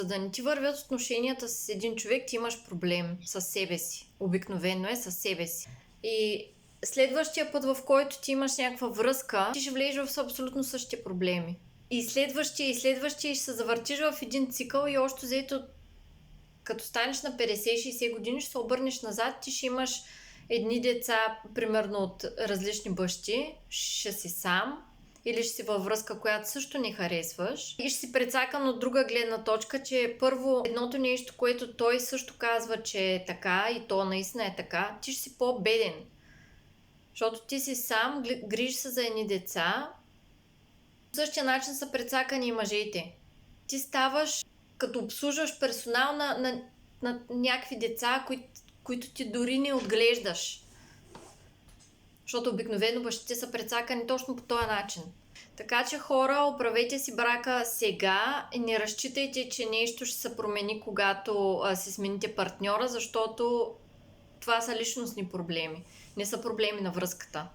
За да не ти вървят отношенията с един човек, ти имаш проблем с себе си. Обикновено е с себе си. И следващия път, в който ти имаш някаква връзка, ти ще влезеш в абсолютно същите проблеми. И следващия, и ще се завъртиш в един цикъл и още взето, като станеш на 50-60 години, ще се обърнеш назад, ти ще имаш едни деца, примерно от различни бащи, ще си сам, или ще си във връзка, която също не харесваш. И ще си прецакан от друга гледна точка, че първо едното нещо, което той също казва, че е така и то наистина е така, ти ще си по-беден. Защото ти си сам, грижиш се за едни деца. По същия начин са прецакани и мъжете. Ти ставаш като обслужваш персонал на някакви деца, които ти дори не отглеждаш. Защото обикновено бащите са прецакани точно по този начин. Така че хора, оправете си брака сега и не разчитайте, че нещо ще се промени, когато си смените партньора, защото това са личностни проблеми. Не са проблеми на връзката.